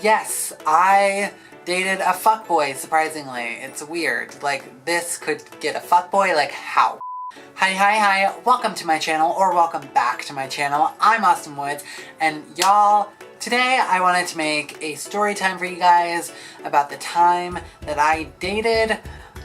Yes, I dated a fuckboy, surprisingly. It's weird. Like, this could get a fuckboy? Like, how? Hi, welcome to my channel, or welcome back to my channel. I'm Austin Woods, and y'all, today I wanted to make a story time for you guys about the time that I dated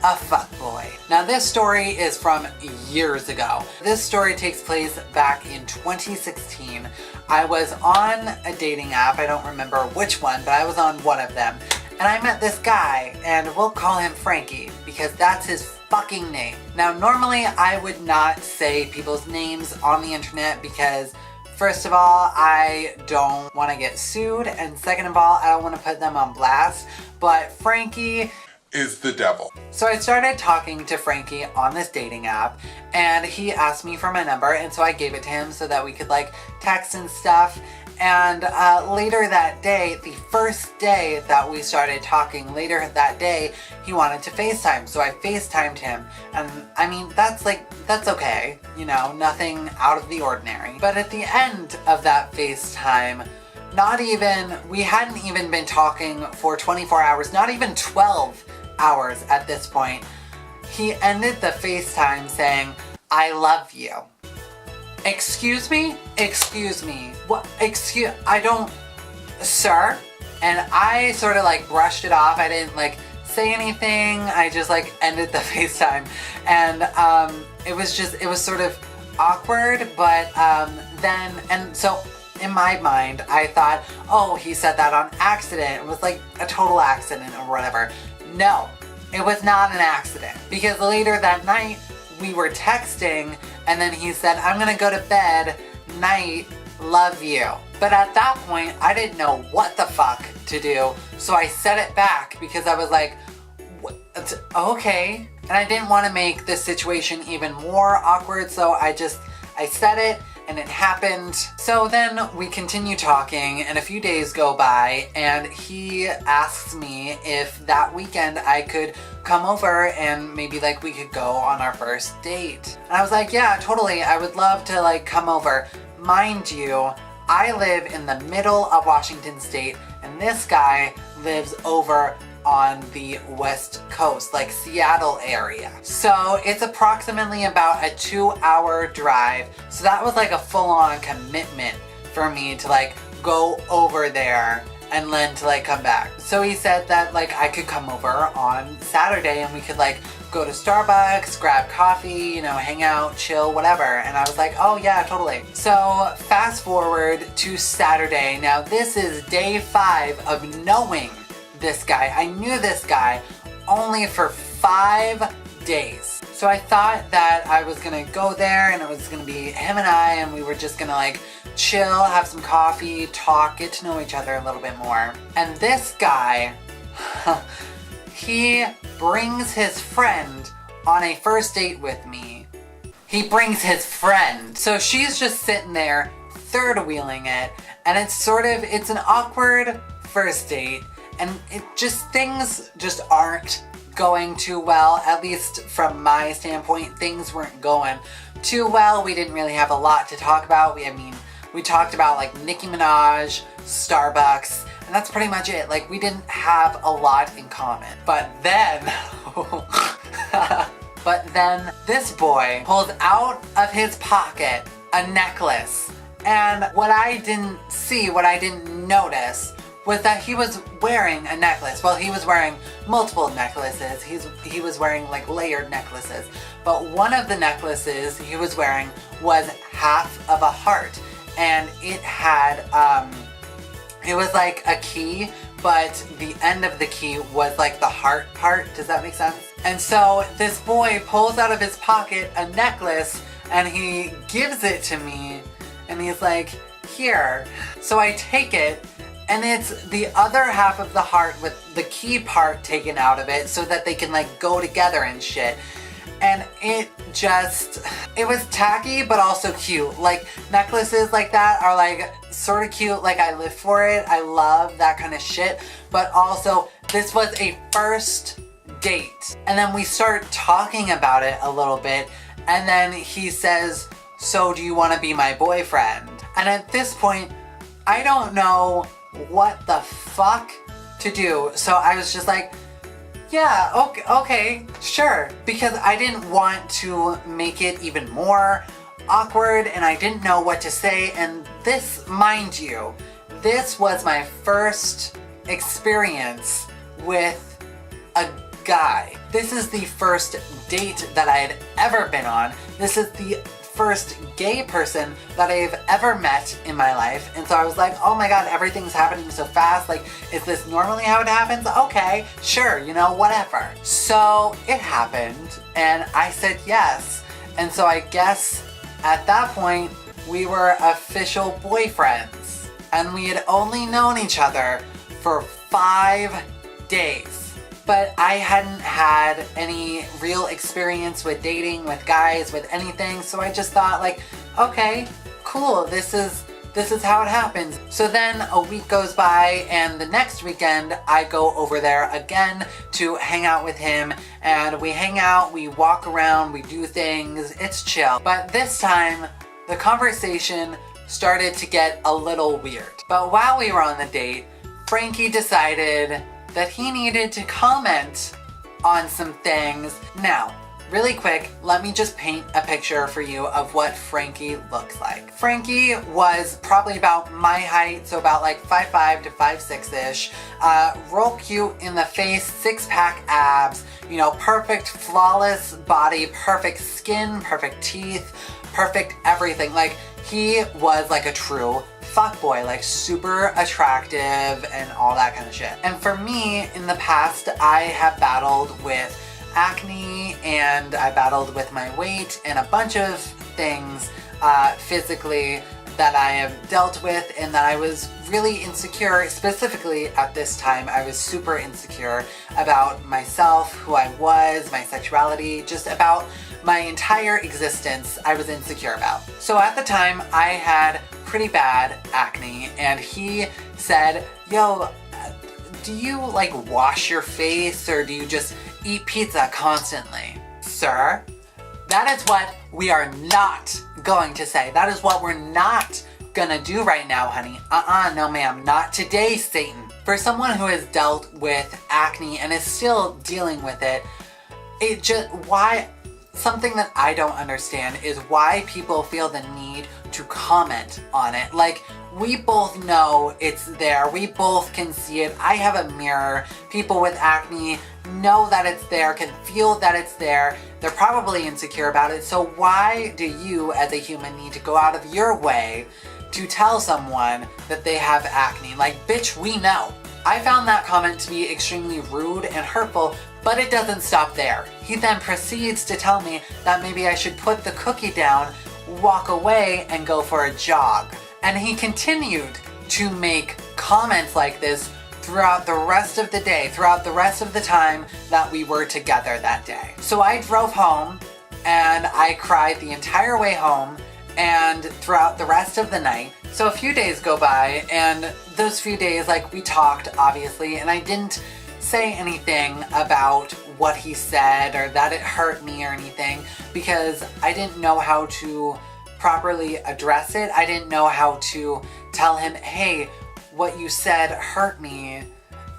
a fuckboy. Now this story is from years ago. This story takes place back in 2016. I was on a dating app, I don't remember which one, but I was on one of them. And I met this guy, and we'll call him Frankie, because that's his fucking name. Now normally I would not say people's names on the internet because first of all, I don't want to get sued, and second of all, I don't want to put them on blast, but Frankie is the devil. So I started talking to Frankie on this dating app, and he asked me for my number, and so I gave it to him so that we could like text and stuff. And later that day, the first day that we started talking, later that day, he wanted to FaceTime. So I FaceTimed him. And I mean, that's okay. You know, nothing out of the ordinary. But at the end of that FaceTime, we hadn't even been talking for 24 hours, not even 12 hours at this point. He ended the FaceTime saying, "I love you." Excuse me? Excuse me. What? Sir? And I sort of like brushed it off. I didn't like say anything. I just like ended the FaceTime. And it was sort of awkward, but so in my mind, I thought, oh, he said that on accident. It was like a total accident or whatever. No, it was not an accident. Because later that night, we were texting, and then he said, "I'm gonna go to bed, night, love you." But at that point, I didn't know what the fuck to do, so I said it back because I was like, okay. And I didn't want to make this situation even more awkward, so I said it, and it happened. So then we continue talking, and a few days go by, and he asks me if that weekend I could come over and maybe like we could go on our first date. And I was like, yeah, totally, I would love to like come over. Mind you, I live in the middle of Washington State, and this guy lives over on the West Coast, like Seattle area. So it's approximately about a 2-hour drive. So that was like a full-on commitment for me to like go over there and then to like come back. So he said that like I could come over on Saturday and we could like go to Starbucks, grab coffee, you know, hang out, chill, whatever. And I was like, oh yeah, totally. So fast forward to Saturday. Now this is day 5 of knowing this guy. I knew this guy only for 5 days. So I thought that I was gonna go there and it was gonna be him and I, and we were just gonna like chill, have some coffee, talk, get to know each other a little bit more. And this guy, he brings his friend on a first date with me. He brings his friend. So she's just sitting there third wheeling it, and it's an awkward first date. And things just aren't going too well, at least from my standpoint. Things weren't going too well. We didn't really have a lot to talk about. We talked about like Nicki Minaj, Starbucks, and that's pretty much it. Like we didn't have a lot in common. But then, this boy pulled out of his pocket a necklace. And what I didn't notice was that he was wearing a necklace. Well, he was wearing multiple necklaces. He was wearing like layered necklaces. But one of the necklaces he was wearing was half of a heart. And it had, it was like a key, but the end of the key was like the heart part. Does that make sense? And so this boy pulls out of his pocket a necklace and he gives it to me. And he's like, here. So I take it, and it's the other half of the heart with the key part taken out of it so that they can like go together and shit. And it was tacky but also cute. Like necklaces like that are like sort of cute. Like I live for it. I love that kind of shit. But also this was a first date. And then we start talking about it a little bit. And then he says, "So do you want to be my boyfriend?" And at this point, I don't know what the fuck to do. So I was just like, yeah, okay, sure. Because I didn't want to make it even more awkward and I didn't know what to say. And this, mind you, this was my first experience with a guy. This is the first date that I had ever been on. This is the first gay person that I've ever met in my life. And so I was like, oh my god, everything's happening so fast. Like, is this normally how it happens? Okay, sure, you know, whatever. So it happened and I said yes. And so I guess at that point we were official boyfriends. And we had only known each other for 5 days. But I hadn't had any real experience with dating, with guys, with anything, so I just thought like, okay, cool, this is how it happens. So then a week goes by and the next weekend I go over there again to hang out with him, and we hang out, we walk around, we do things, it's chill. But this time the conversation started to get a little weird. But while we were on the date, Frankie decided that he needed to comment on some things. Now, really quick, let me just paint a picture for you of what Frankie looks like. Frankie was probably about my height, so about like 5'5" to 5'6"-ish. Real cute in the face, 6-pack abs, you know, perfect, flawless body, perfect skin, perfect teeth, perfect everything. Like, he was like a true fuckboy, like super attractive and all that kind of shit. And for me, in the past, I have battled with acne and I battled with my weight and a bunch of things physically that I have dealt with and that I was really insecure. Specifically at this time, I was super insecure about myself, who I was, my sexuality, just about my entire existence I was insecure about. So at the time, I had pretty bad acne and he said, yo, do you like wash your face or do you just eat pizza constantly? Sir, that is what we are not going to say. That is what we're not gonna do right now, honey. No ma'am, not today, Satan. For someone who has dealt with acne and is still dealing with it, something that I don't understand is why people feel the need to comment on it. Like, we both know it's there. We both can see it. I have a mirror. People with acne know that it's there, can feel that it's there. They're probably insecure about it. So why do you as a human need to go out of your way to tell someone that they have acne? Like, bitch, we know. I found that comment to be extremely rude and hurtful, but it doesn't stop there. He then proceeds to tell me that maybe I should put the cookie down, walk away, and go for a jog. And he continued to make comments like this throughout the rest of the day, throughout the rest of the time that we were together that day. So I drove home and I cried the entire way home and throughout the rest of the night. So a few days go by and those few days, like, we talked obviously, and I didn't say anything about what he said or that it hurt me or anything because I didn't know how to properly address it. I didn't know how to tell him, hey, what you said hurt me.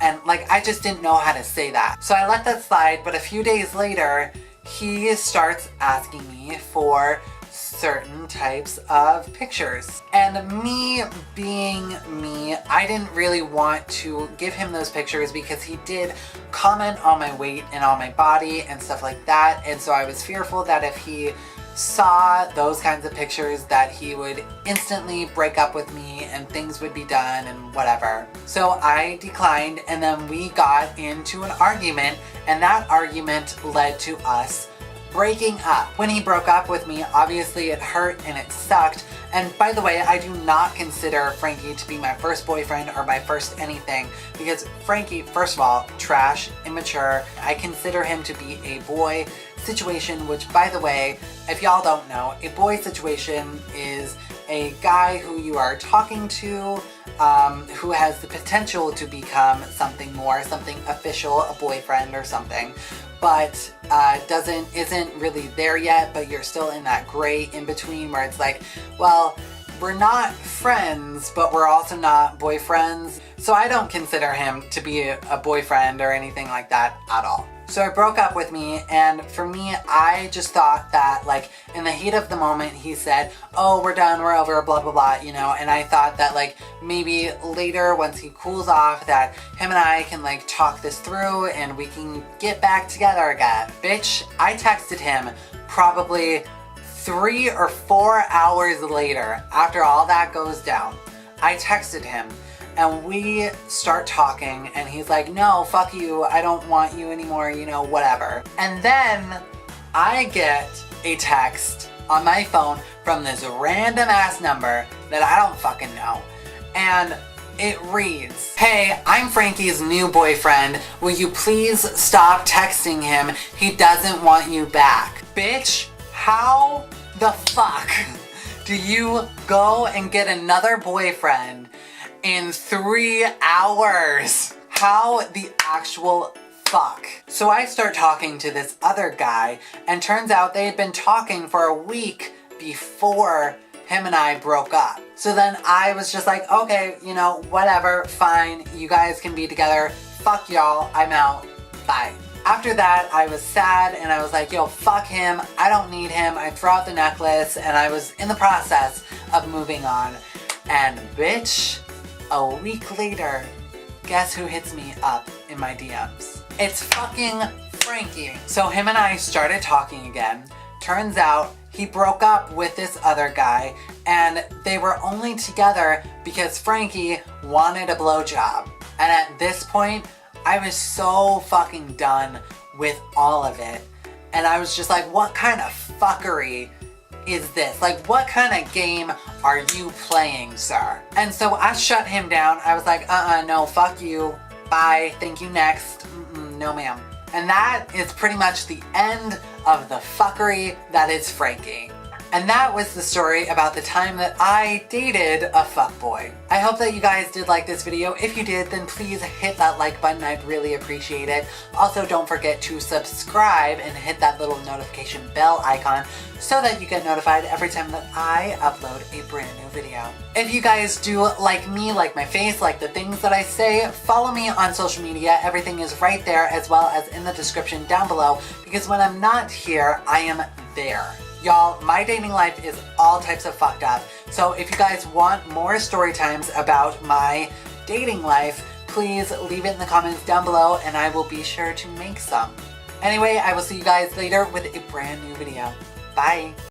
And like, I just didn't know how to say that. So I let that slide, but a few days later, he starts asking me for certain types of pictures. And me being me, I didn't really want to give him those pictures because he did comment on my weight and on my body and stuff like that. And so I was fearful that if he saw those kinds of pictures that he would instantly break up with me and things would be done and whatever. So I declined, and then we got into an argument, and that argument led to us breaking up. When he broke up with me, obviously it hurt and it sucked. And by the way, I do not consider Frankie to be my first boyfriend or my first anything, because Frankie, first of all, trash, immature. I consider him to be a boy situation, which, by the way, if y'all don't know, a boy situation is a guy who you are talking to, who has the potential to become something more, something official, a boyfriend or something, but isn't really there yet, but you're still in that gray in between where it's like, well, we're not friends, but we're also not boyfriends. So I don't consider him to be a boyfriend or anything like that at all. So I broke up with me, and for me, I just thought that, like, in the heat of the moment, he said, oh, we're done, we're over, blah, blah, blah, you know, and I thought that, like, maybe later, once he cools off, that him and I can, like, talk this through and we can get back together again. Bitch, I texted him probably 3 or 4 hours later, after all that goes down. I texted him. And we start talking, and he's like, no, fuck you, I don't want you anymore, you know, whatever. And then I get a text on my phone from this random ass number that I don't fucking know. And it reads, hey, I'm Frankie's new boyfriend. Will you please stop texting him? He doesn't want you back. Bitch, how the fuck do you go and get another boyfriend in 3 hours? How the actual fuck? So I start talking to this other guy, and turns out they had been talking for a week before him and I broke up. So then I was just like, okay, you know, whatever, fine, you guys can be together, fuck y'all, I'm out, bye. After that, I was sad, and I was like, yo, fuck him, I don't need him, I threw out the necklace, and I was in the process of moving on. And bitch, a week later, guess who hits me up in my DMs? It's fucking Frankie. So him and I started talking again. Turns out he broke up with this other guy, and they were only together because Frankie wanted a blowjob. And at this point, I was so fucking done with all of it. And I was just like, what kind of fuckery is this? Like, what kind of game are you playing, sir? And so I shut him down. I was like, no, fuck you. Bye, thank you, next. No ma'am. And that is pretty much the end of the fuckery that is Frankie. And that was the story about the time that I dated a fuckboy. I hope that you guys did like this video. If you did, then please hit that like button. I'd really appreciate it. Also, don't forget to subscribe and hit that little notification bell icon so that you get notified every time that I upload a brand new video. If you guys do like me, like my face, like the things that I say, follow me on social media. Everything is right there, as well as in the description down below, because when I'm not here, I am there. Y'all, my dating life is all types of fucked up. So if you guys want more story times about my dating life, please leave it in the comments down below and I will be sure to make some. Anyway, I will see you guys later with a brand new video. Bye!